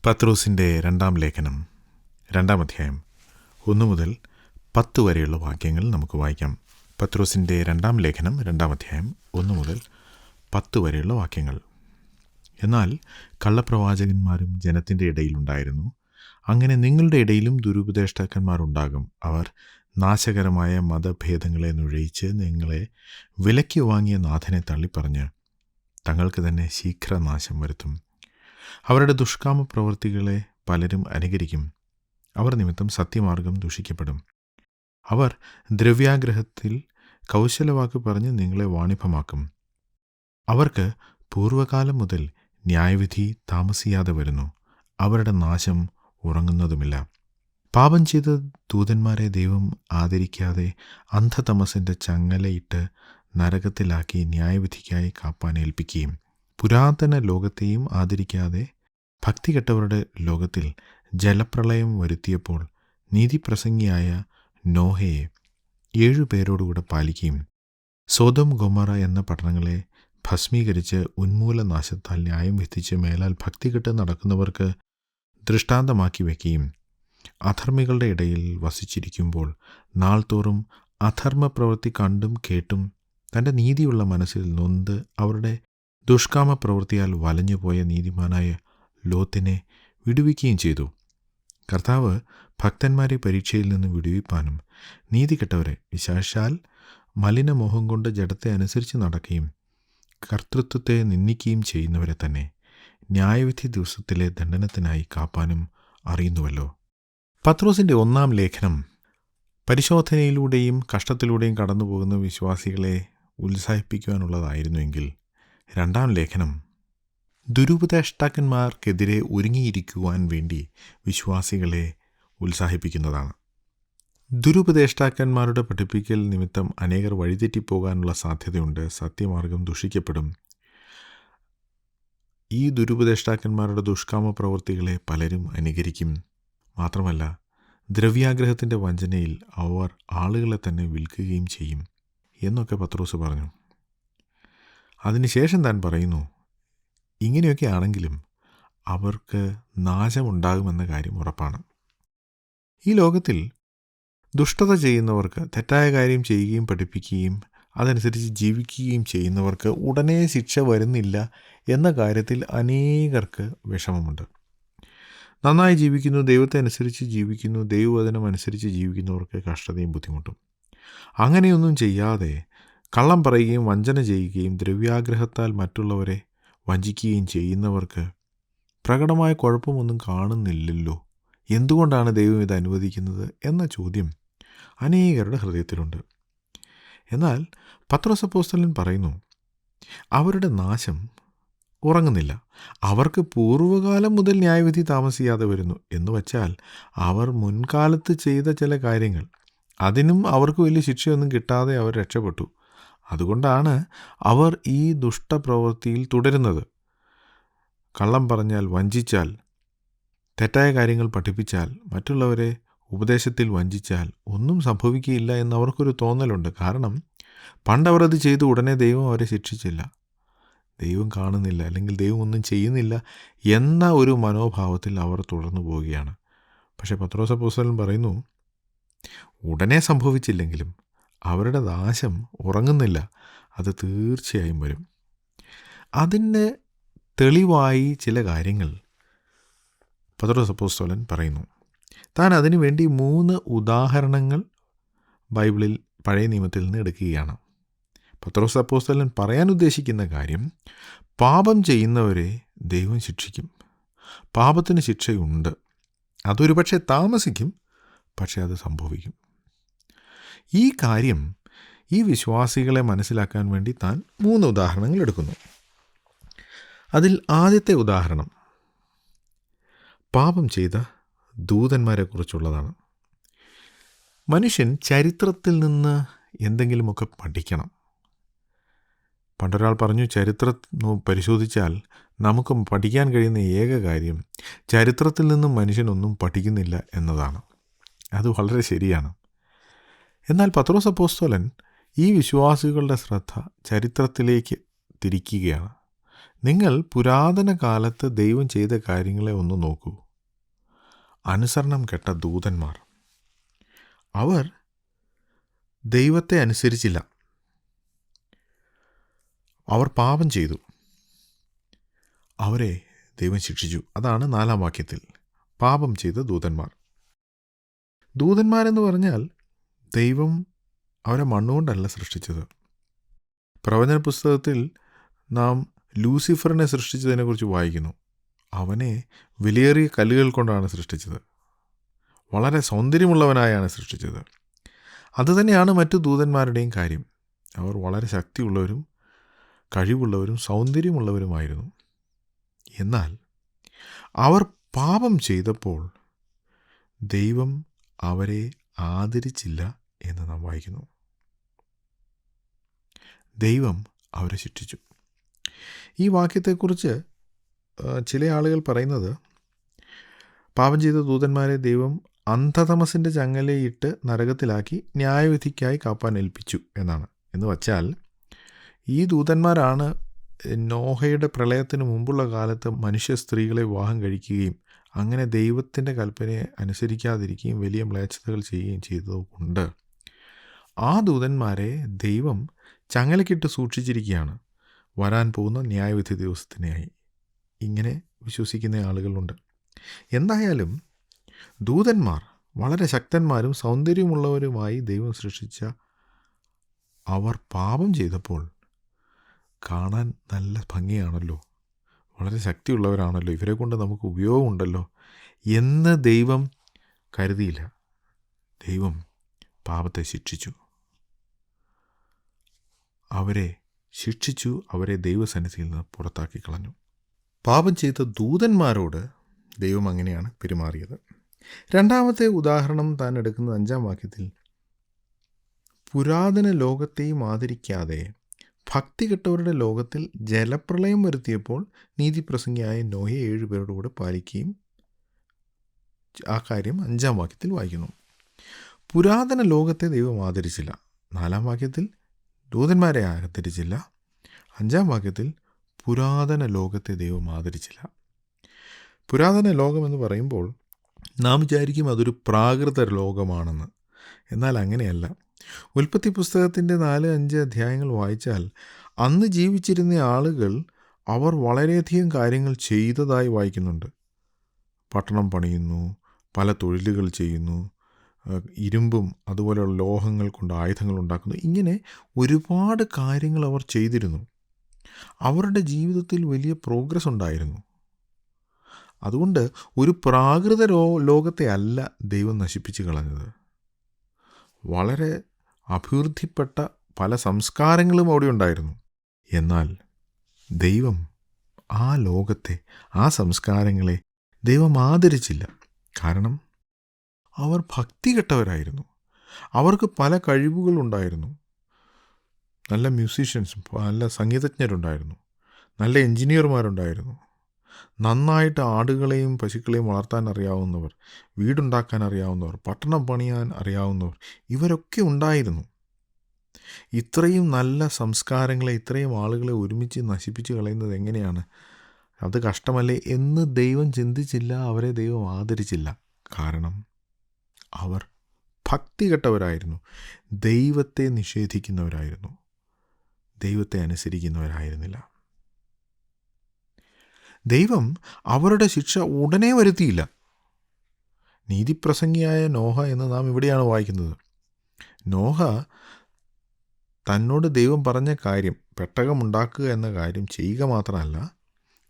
പത്രോസിൻ്റെ രണ്ടാം ലേഖനം 2-ാം അധ്യായം 1 മുതൽ 10 വരെയുള്ള വാക്യങ്ങൾ നമുക്ക് വായിക്കാം. പത്രോസിൻ്റെ രണ്ടാം ലേഖനം 2-ാം അധ്യായം 1 മുതൽ 10 വരെയുള്ള വാക്യങ്ങൾ. എന്നാൽ കള്ളപ്രവാചകന്മാരും ജനത്തിൻ്റെ ഇടയിലുണ്ടായിരുന്നു. അങ്ങനെ നിങ്ങളുടെ ഇടയിലും ദുരുപദേഷ്ടാക്കന്മാരുണ്ടാകും. അവർ നാശകരമായ മതഭേദങ്ങളെ നുഴയിച്ച് നിങ്ങളെ വിലയ്ക്ക് വാങ്ങിയ നാഥനെ തള്ളിപ്പറഞ്ഞ് തങ്ങൾക്ക് തന്നെ ശീഘ്രനാശം വരുത്തും. അവരുടെ ദുഷ്കാമ പ്രവൃത്തികളെ പലരും അനുകരിക്കും. അവർ നിമിത്തം സത്യമാർഗം ദുഷിക്കപ്പെടും. അവർ ദ്രവ്യാഗ്രഹത്തിൽ കൗശലവാക്ക് പറഞ്ഞ് നിങ്ങളെ വാണിഭമാക്കും. അവർക്ക് പൂർവ്വകാലം മുതൽ ന്യായവിധി താമസിയാതെ വരുന്നു. അവരുടെ നാശം ഉറങ്ങുന്നതുമില്ല. പാപം ചെയ്ത ദൂതന്മാരെ ദൈവം ആദരിക്കാതെ അന്ധതമസിൻ്റെ ചങ്ങലയിട്ട് നരകത്തിലാക്കി ന്യായവിധിക്കായി കാപ്പാൻ ഏൽപ്പിക്കുകയും പുരാതന ലോകത്തെയും ആദരിക്കാതെ ഭക്തികെട്ടവരുടെ ലോകത്തിൽ ജലപ്രളയം വരുത്തിയപ്പോൾ നീതിപ്രസംഗിയായ നോഹയെ 7 പേരോടുകൂടെ പാലിക്കുകയും സോദോം ഗൊമോറ എന്ന പട്ടണങ്ങളെ ഭസ്മീകരിച്ച് ഉന്മൂലനാശത്താൽ ന്യായം വിധിച്ച് മേലാൽ ഭക്തികെട്ട് നടക്കുന്നവർക്ക് ദൃഷ്ടാന്തമാക്കി വയ്ക്കുകയും അധർമ്മികളുടെ ഇടയിൽ വസിച്ചിരിക്കുമ്പോൾ നാൾതോറും അധർമ്മപ്രവൃത്തി കണ്ടും കേട്ടും തൻ്റെ നീതിയുള്ള മനസ്സിൽ നൊന്ത് അവരുടെ ദുഷ്കാമ പ്രവൃത്തിയാൽ വലഞ്ഞുപോയ നീതിമാനായ ലോത്തിനെ വിടുവിക്കുകയും ചെയ്തു. കർത്താവ് ഭക്തന്മാരെ പരീക്ഷയിൽ നിന്ന് വിടുവിപ്പാനും നീതികെട്ടവരെ വിശേഷാൽ മലിനമോഹം കൊണ്ട് ജഡത്തെ അനുസരിച്ച് നടക്കുകയും കർത്തൃത്വത്തെ നിന്ദിക്കുകയും ചെയ്യുന്നവരെ തന്നെ ന്യായവിധി ദിവസത്തിലെ ദണ്ഡനത്തിനായി കാപ്പാനും അറിയുന്നുവല്ലോ. പത്രോസിൻ്റെ 1-ാം ലേഖനം പരിശോധനയിലൂടെയും കഷ്ടത്തിലൂടെയും കടന്നുപോകുന്ന വിശ്വാസികളെ ഉത്സാഹിപ്പിക്കുവാനുള്ളതായിരുന്നുവെങ്കിൽ 2-ാം ലേഖനം ദുരുപദേഷ്ടാക്കന്മാർക്കെതിരെ ഒരുങ്ങിയിരിക്കുവാൻ വേണ്ടി വിശ്വാസികളെ ഉത്സാഹിപ്പിക്കുന്നതാണ്. ദുരുപദേഷ്ടാക്കന്മാരുടെ പഠിപ്പിക്കൽ നിമിത്തം അനേകർ വഴിതെറ്റിപ്പോകാനുള്ള സാധ്യതയുണ്ട്. സത്യമാർഗം ദുഷിക്കപ്പെടും. ഈ ദുരുപദേഷ്ടാക്കന്മാരുടെ ദുഷ്കാമ പ്രവൃത്തികളെ പലരും അനുകരിക്കും. മാത്രമല്ല ദ്രവ്യാഗ്രഹത്തിൻ്റെ വഞ്ചനയിൽ അവർ ആളുകളെ തന്നെ വിൽക്കുകയും ചെയ്യും എന്നൊക്കെ പത്രോസ് പറഞ്ഞു. അതിനുശേഷം താൻ പറയുന്നു, ഇങ്ങനെയൊക്കെ ആണെങ്കിലും അവർക്ക് നാശമുണ്ടാകുമെന്ന കാര്യം ഉറപ്പാണ്. ഈ ലോകത്തിൽ ദുഷ്ടത ചെയ്യുന്നവർക്ക്, തെറ്റായ കാര്യം ചെയ്യുകയും പഠിപ്പിക്കുകയും അതനുസരിച്ച് ജീവിക്കുകയും ചെയ്യുന്നവർക്ക് ഉടനെ ശിക്ഷ വരുന്നില്ല എന്ന കാര്യത്തിൽ അനേകർക്ക് വിഷമമുണ്ട്. നന്നായി ജീവിക്കുന്നു, ദൈവത്തെ അനുസരിച്ച് ജീവിക്കുന്നു, ദൈവവചനം അനുസരിച്ച് ജീവിക്കുന്നവർക്ക് കഷ്ടതയും ബുദ്ധിമുട്ടും. അങ്ങനെയൊന്നും ചെയ്യാതെ കള്ളം പറയുകയും വഞ്ചന ചെയ്യുകയും ദ്രവ്യാഗ്രഹത്താൽ മറ്റുള്ളവരെ വഞ്ചിക്കുകയും ചെയ്യുന്നവർക്ക് പ്രകടമായ കുഴപ്പമൊന്നും കാണുന്നില്ലല്ലോ. എന്തുകൊണ്ടാണ് ദൈവം ഇത് അനുവദിക്കുന്നത് എന്ന ചോദ്യം അനേകരുടെ ഹൃദയത്തിലുണ്ട്. എന്നാൽ പത്രോസ് അപ്പോസ്തലൻ പറയുന്നു, അവരുടെ നാശം ഉറങ്ങുന്നില്ല. അവർക്ക് പൂർവ്വകാലം മുതൽ ന്യായവിധി താമസിയാതെ വരുന്നു എന്ന് വച്ചാൽ അവർ മുൻകാലത്ത് ചെയ്ത ചില കാര്യങ്ങൾ, അതിനും അവർക്ക് വലിയ ശിക്ഷയൊന്നും കിട്ടാതെ അവർ രക്ഷപ്പെട്ടു. അതുകൊണ്ടാണ് അവർ ഈ ദുഷ്ടപ്രവൃത്തിയിൽ തുടരുന്നത്. കള്ളം പറഞ്ഞാൽ, വഞ്ചിച്ചാൽ, തെറ്റായ കാര്യങ്ങൾ പഠിപ്പിച്ചാൽ, മറ്റുള്ളവരെ ഉപദേശത്തിൽ വഞ്ചിച്ചാൽ ഒന്നും സംഭവിക്കുകയില്ല എന്നവർക്കൊരു തോന്നലുണ്ട്. കാരണം പണ്ടവർ അത് ചെയ്തു ഉടനെ ദൈവം അവരെ ശിക്ഷിച്ചില്ല, ദൈവം കാണുന്നില്ല, അല്ലെങ്കിൽ ദൈവം ഒന്നും ചെയ്യുന്നില്ല എന്ന ഒരു മനോഭാവത്തിൽ അവർ തുടർന്നു പോവുകയാണ്. പക്ഷേ പത്രോസ് അപ്പോസ്തലൻ പറയുന്നു, ഉടനെ സംഭവിച്ചില്ലെങ്കിലും അവരുടെ നാശം ഉറങ്ങുന്നില്ല, അത് തീർച്ചയായും വരും. അതിന് തെളിവായി ചില കാര്യങ്ങൾ പത്രോസ് അപ്പോസ്തലൻ പറയുന്നു. താൻ അതിനു വേണ്ടി 3 ഉദാഹരണങ്ങൾ ബൈബിളിൽ പഴയ നിയമത്തിൽ നിന്ന് എടുക്കുകയാണ്. പത്രോസ് അപ്പോസ്തലൻ പറയാൻ ഉദ്ദേശിക്കുന്ന കാര്യം, പാപം ചെയ്യുന്നവരെ ദൈവം ശിക്ഷിക്കും. പാപത്തിന് ശിക്ഷയുണ്ട്. അതൊരു പക്ഷേ താമസിക്കും, പക്ഷേ അത് സംഭവിക്കും. ഈ കാര്യം ഈ വിശ്വാസികളെ മനസ്സിലാക്കാൻ വേണ്ടി താൻ 3 ഉദാഹരണങ്ങൾ എടുക്കുന്നു. അതിൽ ആദ്യത്തെ ഉദാഹരണം പാപം ചെയ്ത ദൂതന്മാരെക്കുറിച്ചുള്ളതാണ്. മനുഷ്യൻ ചരിത്രത്തിൽ നിന്ന് എന്തെങ്കിലുമൊക്കെ പഠിക്കണം. പണ്ടൊരാൾ പറഞ്ഞു, ചരിത്രം പരിശോധിച്ചാൽ നമുക്ക് പഠിക്കാൻ കഴിയുന്ന ഏക കാര്യം ചരിത്രത്തിൽ നിന്നും മനുഷ്യനൊന്നും പഠിക്കുന്നില്ല എന്നതാണ്. അത് വളരെ ശരിയാണ്. എന്നാൽ പത്രോസ് അപ്പോസ്തലൻ ഈ വിശ്വാസികളുടെ ശ്രദ്ധ ചരിത്രത്തിലേക്ക് തിരിക്കുകയാണ്. നിങ്ങൾ പുരാതന കാലത്ത് ദൈവം ചെയ്ത കാര്യങ്ങളെ ഒന്ന് നോക്കൂ. അനുസരണം കെട്ട ദൂതന്മാർ. അവർ ദൈവത്തെ അനുസരിച്ചില്ല. അവർ പാപം ചെയ്തു. അവരെ ദൈവം ശിക്ഷിച്ചു. അതാണ് 4-ാം വാക്യത്തിൽ പാപം ചെയ്ത ദൂതന്മാർ. ദൂതന്മാരെന്ന് പറഞ്ഞാൽ ദൈവം അവരെ മണ്ണുകൊണ്ടല്ല സൃഷ്ടിച്ചത്. പ്രവചന പുസ്തകത്തിൽ നാം ലൂസിഫറിനെ സൃഷ്ടിച്ചതിനെക്കുറിച്ച് വായിക്കുന്നു. അവനെ വിലയേറിയ കല്ലുകൾ കൊണ്ടാണ് സൃഷ്ടിച്ചത്. വളരെ സൗന്ദര്യമുള്ളവനായാണ് സൃഷ്ടിച്ചത്. അതുതന്നെയാണ് മറ്റു ദൂതന്മാരുടെയും കാര്യം. അവർ വളരെ ശക്തിയുള്ളവരും കഴിവുള്ളവരും സൗന്ദര്യമുള്ളവരുമായിരുന്നു. എന്നാൽ അവർ പാപം ചെയ്തപ്പോൾ ദൈവം അവരെ ആദരിച്ചില്ല എന്ന് നാം വായിക്കുന്നു. ദൈവം അവരെ ശിക്ഷിച്ചു. ഈ വാക്യത്തെക്കുറിച്ച് ചില ആളുകൾ പറയുന്നത് പാപം ചെയ്ത ദൂതന്മാരെ ദൈവം അന്ധതമസിൻ്റെ ചങ്ങലയിട്ട് നരകത്തിലാക്കി ന്യായവിധിക്കായി കാപ്പാൻ ഏൽപ്പിച്ചു എന്നാണ്. എന്ന് വച്ചാൽ ഈ ദൂതന്മാരാണ് നോഹയുടെ പ്രളയത്തിന് മുമ്പുള്ള കാലത്ത് മനുഷ്യ സ്ത്രീകളെ വിവാഹം കഴിക്കുകയും അങ്ങനെ ദൈവത്തിൻ്റെ കൽപ്പനയെ അനുസരിക്കാതിരിക്കുകയും വലിയ മ്ലേച്ഛതകൾ ചെയ്യുകയും ചെയ്തതുകൊണ്ട് ആ ദൂതന്മാരെ ദൈവം ചങ്ങലക്കിട്ട് സൂക്ഷിച്ചിരിക്കുകയാണ് വരാൻ പോകുന്ന ന്യായവിധി ദിവസത്തിനായി. ഇങ്ങനെ വിശ്വസിക്കുന്ന ആളുകളുണ്ട്. എന്തായാലും ദൂതന്മാർ വളരെ ശക്തന്മാരും സൗന്ദര്യമുള്ളവരുമായി ദൈവം സൃഷ്ടിച്ച അവർ പാപം ചെയ്തപ്പോൾ കാണാൻ നല്ല ഭംഗിയാണല്ലോ, വളരെ ശക്തിയുള്ളവരാണല്ലോ, ഇവരെ കൊണ്ട് നമുക്ക് ഉപയോഗമുണ്ടല്ലോ എന്ന് ദൈവം കരുതിയില്ല. ദൈവം പാപത്തെ ശിക്ഷിച്ചു. അവരെ ശിക്ഷിച്ചു. അവരെ ദൈവസന്നിധിയിൽ നിന്ന് പുറത്താക്കി കളഞ്ഞു. പാപം ചെയ്ത ദൂതന്മാരോട് ദൈവം അങ്ങനെയാണ് പെരുമാറിയത്. രണ്ടാമത്തെ ഉദാഹരണം താൻ എടുക്കുന്നത് 5-ാം വാക്യത്തിൽ പുരാതന ലോകത്തെയും ആദരിക്കാതെ ഭക്തി കെട്ടവരുടെ ലോകത്തിൽ ജലപ്രളയം വരുത്തിയപ്പോൾ നീതിപ്രസംഗിയായ നോഹയെ 7 പേരുടെ കൂടെ പാലിക്കുകയും ആ കാര്യം 5-ാം വാക്യത്തിൽ വായിക്കുന്നു. പുരാതന ലോകത്തെ ദൈവം ആദരിച്ചില്ല. 4-ാം വാക്യത്തിൽ ദൂതന്മാരെ ആദരിച്ചില്ല. 5-ാം വാക്യത്തിൽ പുരാതന ലോകത്തെ ദൈവം ആദരിച്ചില്ല. പുരാതന ലോകമെന്ന് പറയുമ്പോൾ നാം വിചാരിക്കും അതൊരു പ്രാകൃത ലോകമാണെന്ന്. എന്നാൽ അങ്ങനെയല്ല. ഉൽപ്പത്തി പുസ്തകത്തിൻ്റെ 4-5 അധ്യായങ്ങൾ വായിച്ചാൽ അന്ന് ജീവിച്ചിരുന്ന ആളുകൾ അവർ വളരെയധികം കാര്യങ്ങൾ ചെയ്തതായി വായിക്കുന്നുണ്ട്. പട്ടണം പണിയുന്നു, പല തൊഴിലുകൾ ചെയ്യുന്നു, ഇരുമ്പും അതുപോലെയുള്ള ലോഹങ്ങൾ കൊണ്ട് ആയുധങ്ങൾ ഉണ്ടാക്കുന്നു. ഇങ്ങനെ ഒരുപാട് കാര്യങ്ങൾ അവർ ചെയ്തിരുന്നു. അവരുടെ ജീവിതത്തിൽ വലിയ പ്രോഗ്രസ് ഉണ്ടായിരുന്നു. അതുകൊണ്ട് ഒരു പ്രാകൃത ലോകത്തെ അല്ല ദൈവം നശിപ്പിച്ച് കളഞ്ഞത്. വളരെ അഭിവൃദ്ധിപ്പെട്ട പല സംസ്കാരങ്ങളും അവിടെ ഉണ്ടായിരുന്നു. എന്നാൽ ദൈവം ആ ലോകത്തെ, ആ സംസ്കാരങ്ങളെ ദൈവം ആദരിച്ചില്ല. കാരണം അവർ ഭക്തി കെട്ടവരായിരുന്നു. അവർക്ക് പല കഴിവുകളുണ്ടായിരുന്നു. നല്ല മ്യൂസീഷ്യൻസ്, നല്ല സംഗീതജ്ഞരുണ്ടായിരുന്നു, നല്ല എൻജിനീയർമാരുണ്ടായിരുന്നു, നന്നായിട്ട് ആടുകളെയും പശുക്കളെയും വളർത്താൻ അറിയാവുന്നവർ, വീടുണ്ടാക്കാൻ അറിയാവുന്നവർ, പട്ടണം പണിയാൻ അറിയാവുന്നവർ, ഇവരൊക്കെ ഉണ്ടായിരുന്നു. ഇത്രയും നല്ല സംസ്കാരങ്ങളെ, ഇത്രയും ആളുകളെ ഒരുമിച്ച് നശിപ്പിച്ച് കളയുന്നത് എങ്ങനെയാണ്? അത് കഷ്ടമല്ലേ എന്ന് ദൈവം ചിന്തിച്ചില്ല. അവരെ ദൈവം ആദരിച്ചില്ല. കാരണം അവർ ഭക്തി കെട്ടവരായിരുന്നു, ദൈവത്തെ നിഷേധിക്കുന്നവരായിരുന്നു, ദൈവത്തെ അനുസരിക്കുന്നവരായിരുന്നില്ല. ദൈവം അവരുടെ ശിക്ഷ ഉടനെ വരുത്തിയില്ല. നീതിപ്രസംഗിയായ നോഹ എന്ന് നാം ഇവിടെയാണ് വായിക്കുന്നത്. നോഹ തന്നോട് ദൈവം പറഞ്ഞ കാര്യം, പെട്ടകമുണ്ടാക്കുക എന്ന കാര്യം ചെയ്യുക മാത്രമല്ല,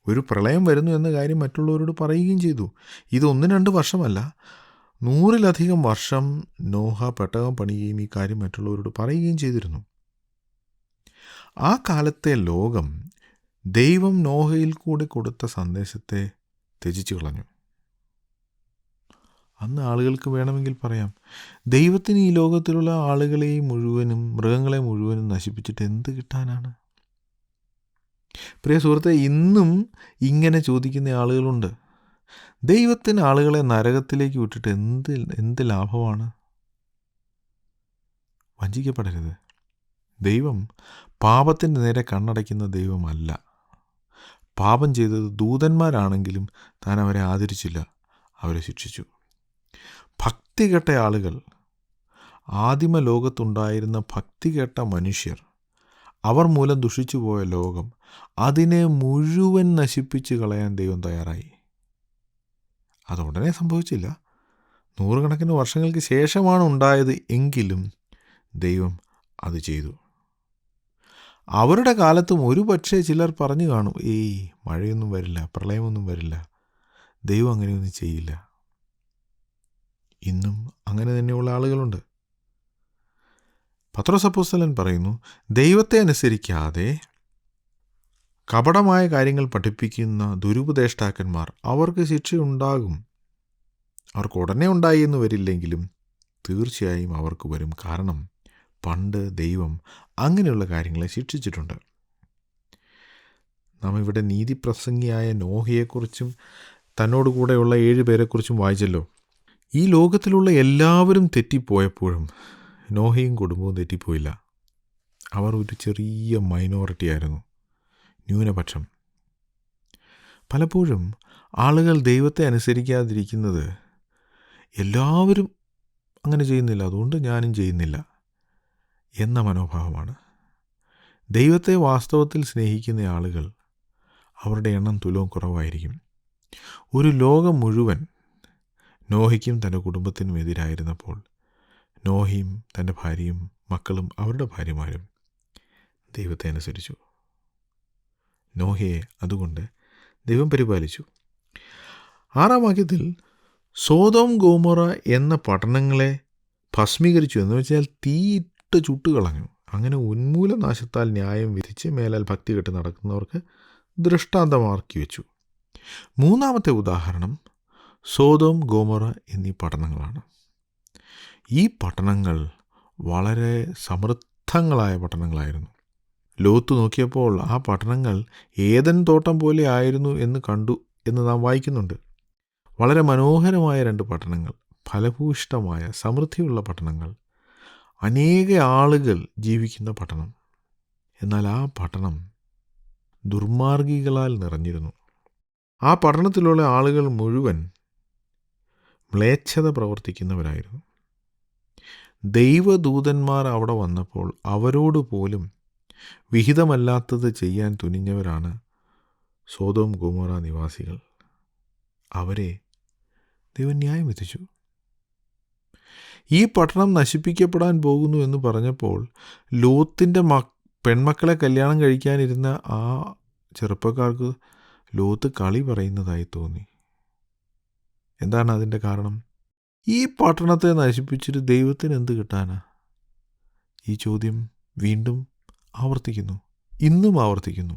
ഒരു പ്രളയം വരുന്നു എന്ന കാര്യം മറ്റുള്ളവരോട് പറയുകയും ചെയ്തു. ഇത് 1-2 വർഷമല്ല, 100-ലധികം വർഷം നോഹ പെട്ടകം പണിയുകയും ഈ കാര്യം മറ്റുള്ളവരോട് പറയുകയും ചെയ്തിരുന്നു. ആ കാലത്തെ ലോകം ദൈവം നോഹയിൽ കൂടെ കൊടുത്ത സന്ദേശത്തെ ത്യജിച്ചു കളഞ്ഞു. അന്ന് ആളുകൾക്ക് വേണമെങ്കിൽ പറയാം, ദൈവത്തിന് ഈ ലോകത്തിലുള്ള ആളുകളെയും മുഴുവനും, മൃഗങ്ങളെ മുഴുവനും നശിപ്പിച്ചിട്ട് എന്ത് കിട്ടാനാണ്? പ്രിയ സുഹൃത്തെ, ഇന്നും ഇങ്ങനെ ചോദിക്കുന്ന ആളുകളുണ്ട്. ദൈവത്തിന് ആളുകളെ നരകത്തിലേക്ക് വിട്ടിട്ട് എന്ത് ലാഭമാണ്? വഞ്ചിക്കപ്പെടരുത്. ദൈവം പാപത്തിൻ്റെ നേരെ കണ്ണടയ്ക്കുന്ന ദൈവമല്ല. പാപം ചെയ്തത് ദൂതന്മാരാണെങ്കിലും താൻ അവരെ ആദരിച്ചില്ല, അവരെ ശിക്ഷിച്ചു. ഭക്തികെട്ട ആളുകൾ, ആദിമ ലോകത്തുണ്ടായിരുന്ന ഭക്തികെട്ട മനുഷ്യർ, അവർ മൂലം ദുഷിച്ചു പോയ ലോകം, അതിനെ മുഴുവൻ നശിപ്പിച്ച് കളയാൻ ദൈവം തയ്യാറായി. അതുടനെ സംഭവിച്ചില്ല, നൂറുകണക്കിന് വർഷങ്ങൾക്ക് ശേഷമാണ് ഉണ്ടായത്. എങ്കിലും ദൈവം അത് ചെയ്തു. അവരുടെ കാലത്തും ഒരു പക്ഷേ ചിലർ പറഞ്ഞു കാണും, മഴയൊന്നും വരില്ല, പ്രളയമൊന്നും വരില്ല, ദൈവം അങ്ങനെയൊന്നും ചെയ്യില്ല. ഇന്നും അങ്ങനെ തന്നെയുള്ള ആളുകളുണ്ട്. പത്രോസ് അപ്പോസ്തലൻ പറയുന്നു, ദൈവത്തെ അനുസരിക്കാതെ കപടമായ കാര്യങ്ങൾ പഠിപ്പിക്കുന്ന ദുരുപദേഷ്ടാക്കന്മാർ, അവർക്ക് ശിക്ഷയുണ്ടാകും. അവർക്ക് ഉടനെ ഉണ്ടായി എന്ന് വരില്ലെങ്കിലും തീർച്ചയായും അവർക്ക് വരും. കാരണം പണ്ട് ദൈവം അങ്ങനെയുള്ള കാര്യങ്ങളെ ശിക്ഷിച്ചിട്ടുണ്ട്. നാം ഇവിടെ നീതിപ്രസംഗിയായ നോഹയെക്കുറിച്ചും തന്നോടുകൂടെയുള്ള 7 പേരെക്കുറിച്ചും വായിച്ചല്ലോ. ഈ ലോകത്തിലുള്ള എല്ലാവരും തെറ്റിപ്പോയപ്പോഴും നോഹയും കുടുംബവും തെറ്റിപ്പോയില്ല. അവർ ഒരു ചെറിയ മൈനോറിറ്റി ആയിരുന്നു, ന്യൂനപക്ഷം. പലപ്പോഴും ആളുകൾ ദൈവത്തെ അനുസരിക്കാതിരിക്കുന്നത്, എല്ലാവരും അങ്ങനെ ചെയ്യുന്നില്ല, അതുകൊണ്ട് ഞാനും ചെയ്യുന്നില്ല എന്ന മനോഭാവമാണ്. ദൈവത്തെ വാസ്തവത്തിൽ സ്നേഹിക്കുന്ന ആളുകൾ, അവരുടെ എണ്ണം തുലവും കുറവായിരിക്കും. ഒരു ലോകം മുഴുവൻ നോഹയ്ക്കും തൻ്റെ കുടുംബത്തിനും എതിരായിരുന്നപ്പോൾ നോഹയും തൻ്റെ ഭാര്യയും മക്കളും അവരുടെ ഭാര്യമാരും ദൈവത്തെ അനുസരിച്ചു. നോഹയെ അതുകൊണ്ട് ദൈവം പരിപാലിച്ചു. 6-ാം വാക്യത്തിൽ സോദോം ഗോമോറ എന്ന പട്ടണങ്ങളെ ഭസ്മീകരിച്ചു, എന്ന് വെച്ചാൽ തീയിട്ട് ചുട്ടുകളഞ്ഞു. അങ്ങനെ ഉന്മൂലനാശത്താൽ ന്യായം വിധിച്ച് മേലാൽ ഭക്തി കെട്ട് നടക്കുന്നവർക്ക് ദൃഷ്ടാന്തമാക്കി വെച്ചു. 3-ാമത്തെ ഉദാഹരണം സോദോം ഗോമോറ എന്നീ പട്ടണങ്ങളാണ്. ഈ പട്ടണങ്ങൾ വളരെ സമൃദ്ധങ്ങളായ പട്ടണങ്ങളായിരുന്നു. ലോത്ത് നോക്കിയപ്പോൾ ആ പട്ടണങ്ങൾ ഏദൻ തോട്ടം പോലെ ആയിരുന്നു എന്ന് കണ്ടു എന്ന് നാം വായിക്കുന്നുണ്ട്. വളരെ മനോഹരമായ 2 പട്ടണങ്ങൾ, ഫലഭൂയിഷ്ടമായ സമൃദ്ധിയുള്ള പട്ടണങ്ങൾ, അനേക ആളുകൾ ജീവിക്കുന്ന പട്ടണം. എന്നാൽ ആ പട്ടണം ദുർമാർഗികളാൽ നിറഞ്ഞിരുന്നു. ആ പട്ടണത്തിലുള്ള ആളുകൾ മുഴുവൻ മ്ലേച്ഛത പ്രവർത്തിക്കുന്നവരായിരുന്നു. ദൈവദൂതന്മാർ അവിടെ വന്നപ്പോൾ അവരോട് പോലും വിഹിതമല്ലാത്തത് ചെയ്യാൻ തുനിഞ്ഞവരാണ് സോദോം ഗൊമോറ നിവാസികൾ. അവരെ ദൈവം ന്യായം വിധിച്ചു. ഈ പട്ടണം നശിപ്പിക്കപ്പെടാൻ പോകുന്നു എന്ന് പറഞ്ഞപ്പോൾ ലോത്തിൻ്റെ പെൺമക്കളെ കല്യാണം കഴിക്കാനിരുന്ന ആ ചെറുപ്പക്കാർക്ക് ലോത്ത് കളി പറയുന്നതായി തോന്നി. എന്താണ് അതിൻ്റെ കാരണം? ഈ പട്ടണത്തെ നശിപ്പിച്ചിട്ട് ദൈവത്തിന് എന്ത് കിട്ടാനാ? ഈ ചോദ്യം വീണ്ടും ആവർത്തിക്കുന്നു, ഇന്നും ആവർത്തിക്കുന്നു.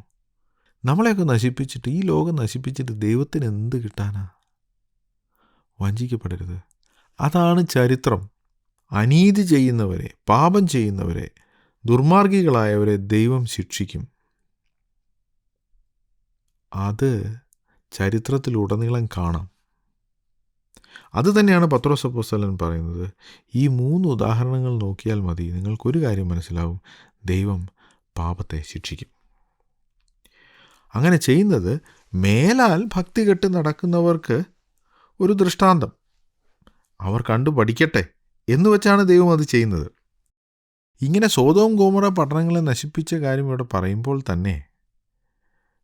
നമ്മളെയൊക്കെ നശിപ്പിച്ചിട്ട്, ഈ ലോകം നശിപ്പിച്ചിട്ട് ദൈവത്തിന് എന്ത് കിട്ടാനാ? വഞ്ചിക്കപ്പെടരുത്. അതാണ് ചരിത്രം. അനീതി ചെയ്യുന്നവരെ, പാപം ചെയ്യുന്നവരെ, ദുർമാർഗികളായവരെ ദൈവം ശിക്ഷിക്കും. അത് ചരിത്രത്തിലുടനീളം കാണാം. അതുതന്നെയാണ് പത്രോസ് അപ്പോസ്തലൻ പറയുന്നത്. ഈ 3 ഉദാഹരണങ്ങൾ നോക്കിയാൽ മതി, നിങ്ങൾക്കൊരു കാര്യം മനസ്സിലാവും: ദൈവം പാപത്തെ ശിക്ഷിക്കും. അങ്ങനെ ചെയ്യുന്നത് മേലാൽ ഭക്തി കെട്ട് നടക്കുന്നവർക്ക് ഒരു ദൃഷ്ടാന്തം, അവർ കണ്ടു പഠിക്കട്ടെ എന്ന് വെച്ചാണ് ദൈവം അത് ചെയ്യുന്നത്. ഇങ്ങനെ സോദോം ഗോമോറ പട്ടണങ്ങളെ നശിപ്പിച്ച കാര്യം ഇവിടെ പറയുമ്പോൾ തന്നെ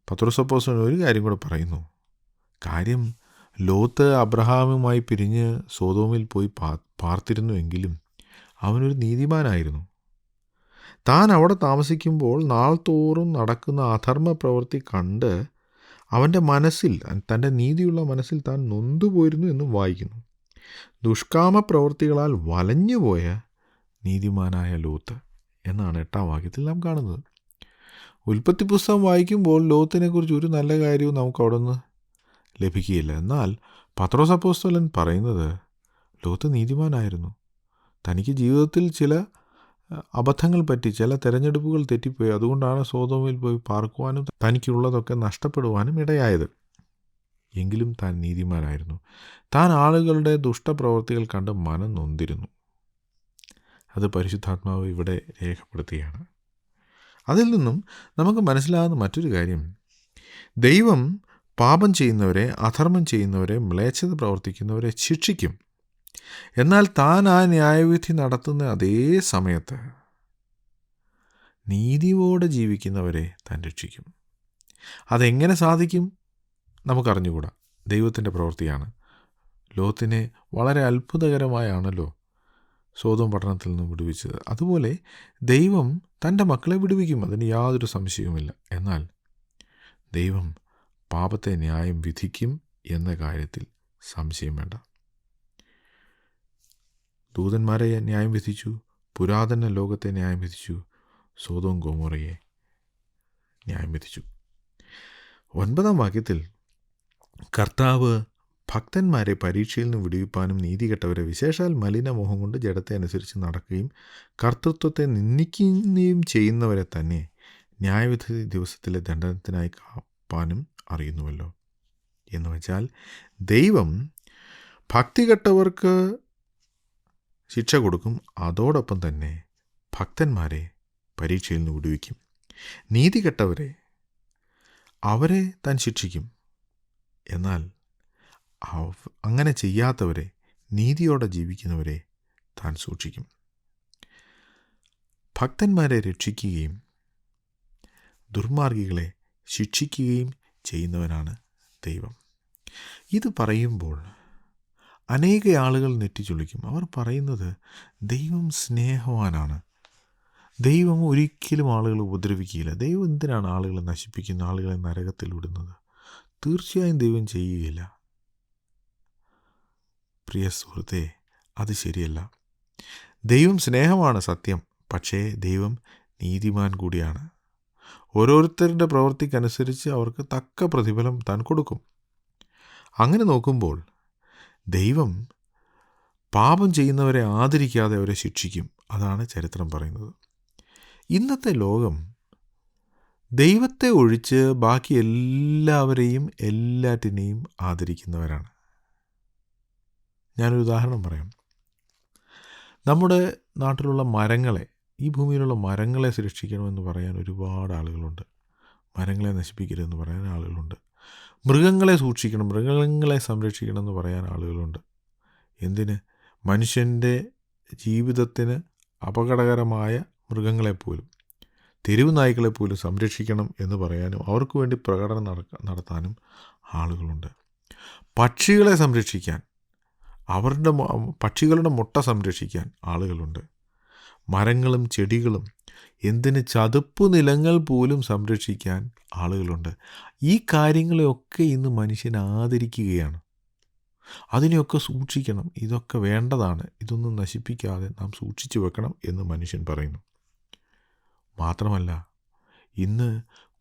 പത്രോസ് അപ്പോസ്തലൻ ഒരു കാര്യം കൂടെ പറയുന്നു. കാര്യം ലോത്ത് അബ്രഹാമുമായി പിരിഞ്ഞ് സോദോമിൽ പോയി പാർത്തിരുന്നുവെങ്കിലും അവനൊരു നീതിമാനായിരുന്നു. താൻ അവിടെ താമസിക്കുമ്പോൾ നാൾ തോറും നടക്കുന്ന അധർമ്മ പ്രവൃത്തി കണ്ട് അവൻ്റെ മനസ്സിൽ, തൻ്റെ നീതിയുള്ള മനസ്സിൽ താൻ നൊന്തുപോയിരുന്നു എന്നും വായിക്കുന്നു. ദുഷ്കാമ പ്രവൃത്തികളാൽ വലഞ്ഞുപോയ നീതിമാനായ ലോത്ത് എന്നാണ് 8-ാം വാക്യത്തിൽ നാം കാണുന്നത്. ഉൽപ്പത്തി പുസ്തകം വായിക്കുമ്പോൾ ലോത്തിനെക്കുറിച്ച് ഒരു നല്ല കാര്യവും നമുക്ക് അവിടെ നിന്ന് ലഭിക്കുകയില്ല. എന്നാൽ പത്രോസ് അപ്പോസ്തലൻ പറയുന്നത് ലോത്ത് നീതിമാനായിരുന്നു. തനിക്ക് ജീവിതത്തിൽ ചില അബദ്ധങ്ങൾ പറ്റി, ചില തിരഞ്ഞെടുപ്പുകൾ തെറ്റിപ്പോയി. അതുകൊണ്ടാണ് സോദോമിൽ പോയി പാർക്കുവാനും തനിക്കുള്ളതൊക്കെ നഷ്ടപ്പെടുവാനും ഇടയായത്. എങ്കിലും താൻ നീതിമാനായിരുന്നു. താൻ ആളുകളുടെ ദുഷ്ടപ്രവൃത്തികൾ കണ്ട് മനം നൊന്തിരുന്നു. അത് പരിശുദ്ധാത്മാവ് ഇവിടെ രേഖപ്പെടുത്തുകയാണ്. അതിൽ നിന്നും നമുക്ക് മനസ്സിലാകുന്ന മറ്റൊരു കാര്യം, ദൈവം പാപം ചെയ്യുന്നവരെ, അധർമ്മം ചെയ്യുന്നവരെ, മ്ലേച്ഛത പ്രവർത്തിക്കുന്നവരെ ശിക്ഷിക്കും. എന്നാൽ താൻ ആ ന്യായവിധി നടത്തുന്ന അതേ സമയത്ത് നീതിയോടെ ജീവിക്കുന്നവരെ താൻ രക്ഷിക്കും. അതെങ്ങനെ സാധിക്കും നമുക്കറിഞ്ഞുകൂടാ. ദൈവത്തിൻ്റെ പ്രവൃത്തിയാണ്. ലോത്തിനെ വളരെ അത്ഭുതകരമായാണല്ലോ സോദോം പട്ടണത്തിൽ നിന്ന് വിടുവിച്ചത്. അതുപോലെ ദൈവം തൻ്റെ മക്കളെ വിടുവിക്കും, അതിന് യാതൊരു സംശയവുമില്ല. എന്നാൽ ദൈവം പാപത്തെ ന്യായം വിധിക്കും എന്ന കാര്യത്തിൽ സംശയം വേണ്ട. ദൂതന്മാരെ ന്യായം വിധിച്ചു, പുരാതന ലോകത്തെ ന്യായം വിധിച്ചു, സോദോം ഗൊമോറയെ ന്യായം വിധിച്ചു. 9-ാം വാക്യത്തിൽ കർത്താവ് ഭക്തന്മാരെ പരീക്ഷയിൽ നിന്ന് വിടുവിപ്പാനും നീതികെട്ടവരെ വിശേഷാൽ മലിനമോഹം കൊണ്ട് ജഡത്തെ അനുസരിച്ച് നടക്കുകയും കർത്തൃത്വത്തെ നിന്ദിക്കുകയും ചെയ്യുന്നവരെ തന്നെ ന്യായവിധി ദിവസത്തിലെ ദണ്ഡനത്തിനായി കാപ്പാനും അറിയുന്നുവല്ലോ. എന്ന് വെച്ചാൽ ദൈവം ഭക്തികെട്ടവർക്ക് ശിക്ഷ കൊടുക്കും, അതോടൊപ്പം തന്നെ ഭക്തന്മാരെ പരീക്ഷയിൽ നിന്ന് വിടുവിക്കും. നീതികെട്ടവരെ അവരെ താൻ ശിക്ഷിക്കും. എന്നാൽ അങ്ങനെ ചെയ്യാത്തവരെ, നീതിയോടെ ജീവിക്കുന്നവരെ താൻ സൂക്ഷിക്കും. ഭക്തന്മാരെ രക്ഷിക്കുകയും ദുർമാർഗികളെ ശിക്ഷിക്കുകയും ചെയ്യുന്നവനാണ് ദൈവം. ഇത് പറയുമ്പോൾ അനേക ആളുകൾ നെറ്റിച്ചൊളിക്കും. അവർ പറയുന്നത് ദൈവം സ്നേഹവാനാണ്, ദൈവം ഒരിക്കലും ആളുകളെ ഉപദ്രവിക്കുകയില്ല, ദൈവം എന്തിനാണ് ആളുകളെ നശിപ്പിക്കുന്ന, ആളുകളെ നരകത്തിൽ വിടുന്നത്? തീർച്ചയായും ദൈവം ചെയ്യുകയില്ല. പ്രിയ സുഹൃത്തേ, അത് ശരിയല്ല. ദൈവം സ്നേഹമാണ് സത്യം, പക്ഷേ ദൈവം നീതിമാൻ കൂടിയാണ്. ഓരോരുത്തരുടെ പ്രവൃത്തിക്കനുസരിച്ച് അവർക്ക് തക്ക പ്രതിഫലം താൻ കൊടുക്കും. അങ്ങനെ നോക്കുമ്പോൾ ദൈവം പാപം ചെയ്യുന്നവരെ ആദരിക്കാതെ അവരെ ശിക്ഷിക്കും. അതാണ് ചരിത്രം പറയുന്നത്. ഇന്നത്തെ ലോകം ദൈവത്തെ ഒഴിച്ച് ബാക്കി എല്ലാവരെയും എല്ലാറ്റിനെയും ആദരിക്കുന്നവരാണ്. ഞാനൊരു ഉദാഹരണം പറയാം. നമ്മുടെ നാട്ടിലുള്ള മരങ്ങളെ, ഈ ഭൂമിയിലുള്ള മരങ്ങളെ സംരക്ഷിക്കണമെന്ന് പറയാൻ ഒരുപാട് ആളുകളുണ്ട്. മരങ്ങളെ നശിപ്പിക്കരുതെന്ന് പറയാൻ ആളുകളുണ്ട്. മൃഗങ്ങളെ സൂക്ഷിക്കണം, മൃഗങ്ങളെ സംരക്ഷിക്കണം എന്ന് പറയാൻ ആളുകളുണ്ട്. എന്തിന്? മനുഷ്യൻ്റെ ജീവിതത്തിന് അപകടകരമായ മൃഗങ്ങളെപ്പോലും, തെരുവ് നായ്ക്കളെപ്പോലും സംരക്ഷിക്കണം എന്ന് പറയാനും അവർക്ക് വേണ്ടി പ്രകടനം നടത്താനും ആളുകളുണ്ട്. പക്ഷികളെ സംരക്ഷിക്കാൻ, പക്ഷികളുടെ മുട്ട സംരക്ഷിക്കാൻ ആളുകളുണ്ട്. മരങ്ങളും ചെടികളും, എന്തിന് ചതുപ്പ് നിലങ്ങൾ പോലും സംരക്ഷിക്കാൻ ആളുകളുണ്ട്. ഈ കാര്യങ്ങളെയൊക്കെ ഇന്ന് മനുഷ്യൻ ആദരിക്കുകയാണ്. അതിനെയൊക്കെ സൂക്ഷിക്കണം, ഇതൊക്കെ വേണ്ടതാണ്, ഇതൊന്നും നശിപ്പിക്കാതെ നാം സൂക്ഷിച്ചു വെക്കണം എന്ന് മനുഷ്യൻ പറയുന്നു. മാത്രമല്ല, ഇന്ന്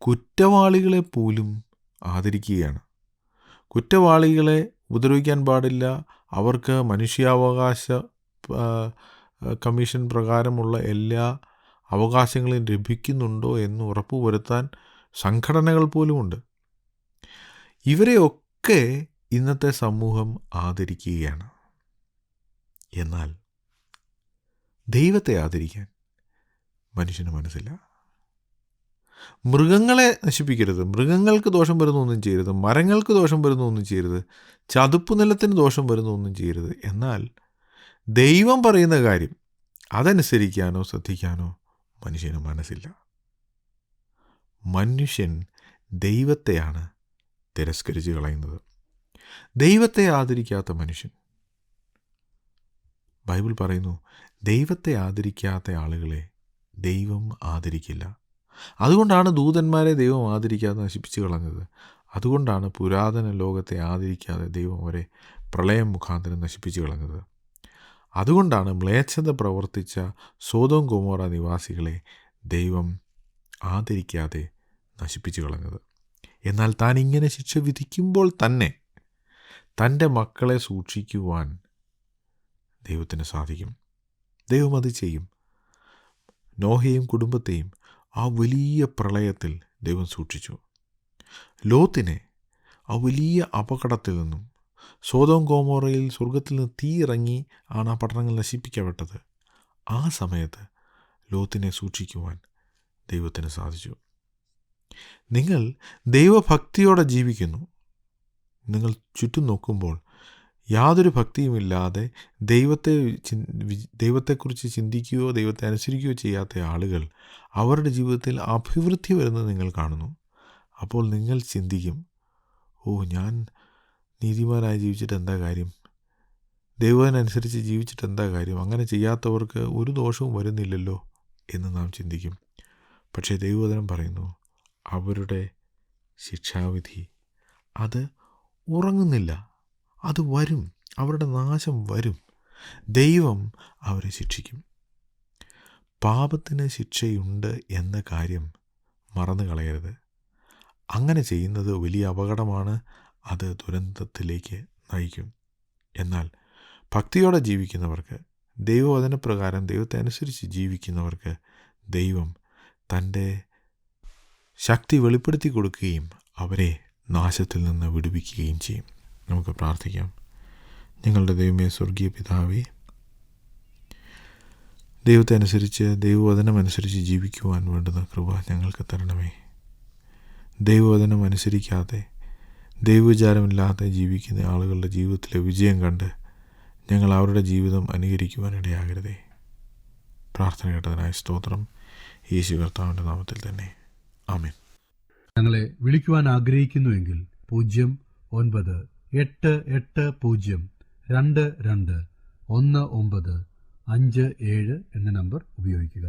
കുറ്റവാളികളെ പോലും ആദരിക്കുകയാണ്. കുറ്റവാളികളെ ഉപദ്രവിക്കാൻ പാടില്ല, അവർക്ക് മനുഷ്യാവകാശ കമ്മീഷൻ പ്രകാരമുള്ള എല്ലാ അവകാശങ്ങളും ലഭിക്കുന്നുണ്ടോ എന്ന് ഉറപ്പുവരുത്താൻ സംഘടനകൾ പോലുമുണ്ട്. ഇവരെയൊക്കെ ഇന്നത്തെ സമൂഹം ആദരിക്കുകയാണ്. എന്നാൽ ദൈവത്തെ ആദരിക്കാൻ മനുഷ്യന് മനസ്സില്ല. മൃഗങ്ങളെ നശിപ്പിക്കരുത്, മൃഗങ്ങൾക്ക് ദോഷം വരുന്ന ഒന്നും ചെയ്യരുത്, മരങ്ങൾക്ക് ദോഷം വരുന്ന ഒന്നും ചെയ്യരുത്, ചതുപ്പ് നിലത്തിന് ദോഷം വരുന്ന ഒന്നും ചെയ്യരുത്. എന്നാൽ ദൈവം പറയുന്ന കാര്യം അതനുസരിക്കാനോ ശ്രദ്ധിക്കാനോ മനുഷ്യന് മനസ്സില്ല. മനുഷ്യൻ ദൈവത്തെയാണ് തിരസ്കരിച്ച് കളയുന്നത്. ദൈവത്തെ ആദരിക്കാത്ത മനുഷ്യൻ, ബൈബിൾ പറയുന്നു, ദൈവത്തെ ആദരിക്കാത്ത ആളുകളെ ദൈവം ആദരിക്കില്ല. അതുകൊണ്ടാണ് ദൂതന്മാരെ ദൈവം ആദരിക്കാതെ നശിപ്പിച്ച് കളഞ്ഞത്. അതുകൊണ്ടാണ് പുരാതന ലോകത്തെ ആദരിക്കാതെ ദൈവം അവരെ പ്രളയം മുഖാന്തരം നശിപ്പിച്ച് കളഞ്ഞത്. അതുകൊണ്ടാണ് മ്ലേച്ഛത പ്രവർത്തിച്ച സോദോം ഗൊമോറ നിവാസികളെ ദൈവം ആദരിക്കാതെ നശിപ്പിച്ച് കളഞ്ഞത്. എന്നാൽ താൻ ഇങ്ങനെ ശിക്ഷ വിധിക്കുമ്പോൾ തന്നെ തൻ്റെ മക്കളെ സൂക്ഷിക്കുവാൻ ദൈവത്തിന് സാധിക്കും. ദൈവം അത് ചെയ്യും. നോഹയെയും കുടുംബത്തെയും ആ വലിയ പ്രളയത്തിൽ ദൈവം സൂക്ഷിച്ചു. ലോത്തിനെ ആ വലിയ അപകടത്തിൽ നിന്നും, സോദോം ഗൊമോറയിൽ സ്വർഗത്തിൽ നിന്ന് തീ ഇറങ്ങി ആണ് ആ പട്ടണങ്ങൾ നശിപ്പിക്കപ്പെട്ടത്. ആ സമയത്ത് ലോത്തിനെ സൂക്ഷിക്കുവാൻ ദൈവത്തിന് സാധിച്ചു. നിങ്ങൾ ദൈവഭക്തിയോടെ ജീവിക്കുന്നു. നിങ്ങൾ ചുറ്റും നോക്കുമ്പോൾ യാതൊരു ഭക്തിയുമില്ലാതെ ദൈവത്തെക്കുറിച്ച് ചിന്തിക്കുകയോ ദൈവത്തെ അനുസരിക്കുകയോ ചെയ്യാത്ത ആളുകൾ അവരുടെ ജീവിതത്തിൽ അഭിവൃദ്ധി വരുന്നത് നിങ്ങൾ കാണുന്നു. അപ്പോൾ നിങ്ങൾ ചിന്തിക്കും, ഞാൻ നീതിമാനായി ജീവിച്ചിട്ട് എന്താ കാര്യം, ദൈവത്തിനനുസരിച്ച് ജീവിച്ചിട്ട് എന്താ കാര്യം, അങ്ങനെ ചെയ്യാത്തവർക്ക് ഒരു ദോഷവും വരുന്നില്ലല്ലോ എന്ന് നാം ചിന്തിക്കും. പക്ഷേ ദൈവവചനം പറയുന്നു, അവരുടെ ശിക്ഷാവിധി അത് ഉറങ്ങുന്നില്ല, അത് വരും, അവരുടെ നാശം വരും. ദൈവം അവരെ ശിക്ഷിക്കും. പാപത്തിന് ശിക്ഷയുണ്ട് എന്ന കാര്യം മറന്നു കളയരുത്. അങ്ങനെ ചെയ്യുന്നത് വലിയ അപകടമാണ്, അത് ദുരന്തത്തിലേക്ക് നയിക്കും. എന്നാൽ ഭക്തിയോടെ ജീവിക്കുന്നവർക്ക്, ദൈവവചനപ്രകാരം ദൈവത്തെ അനുസരിച്ച് ജീവിക്കുന്നവർക്ക് ദൈവം തൻ്റെ ശക്തി വെളിപ്പെടുത്തി കൊടുക്കുകയും അവരെ നാശത്തിൽ നിന്ന് വിടുവിക്കുകയും ചെയ്യും. നമുക്ക് പ്രാർത്ഥിക്കാം. ഞങ്ങളുടെ ദൈവമേ, സ്വർഗീയ പിതാവേ, ദൈവത്തെ അനുസരിച്ച് ദൈവവചനമനുസരിച്ച് ജീവിക്കുവാൻ വേണ്ടുന്ന കൃപ ഞങ്ങൾക്ക് തരണമേ. ദൈവവചനം അനുസരിക്കാതെ ദൈവവിചാരമില്ലാതെ ജീവിക്കുന്ന ആളുകളുടെ ജീവിതത്തിലെ വിജയം കണ്ട് ഞങ്ങൾ അവരുടെ ജീവിതം അനുകരിക്കുവാനിടയാകരുതേ. പ്രാർത്ഥന കേട്ടതിനായി സ്തോത്രം. യേശു കർത്താവിൻ്റെ നാമത്തിൽ തന്നെ, ആമേൻ. ഞങ്ങളെ വിളിക്കുവാൻ ആഗ്രഹിക്കുന്നുവെങ്കിൽ 098802221957 എന്ന നമ്പർ ഉപയോഗിക്കുക.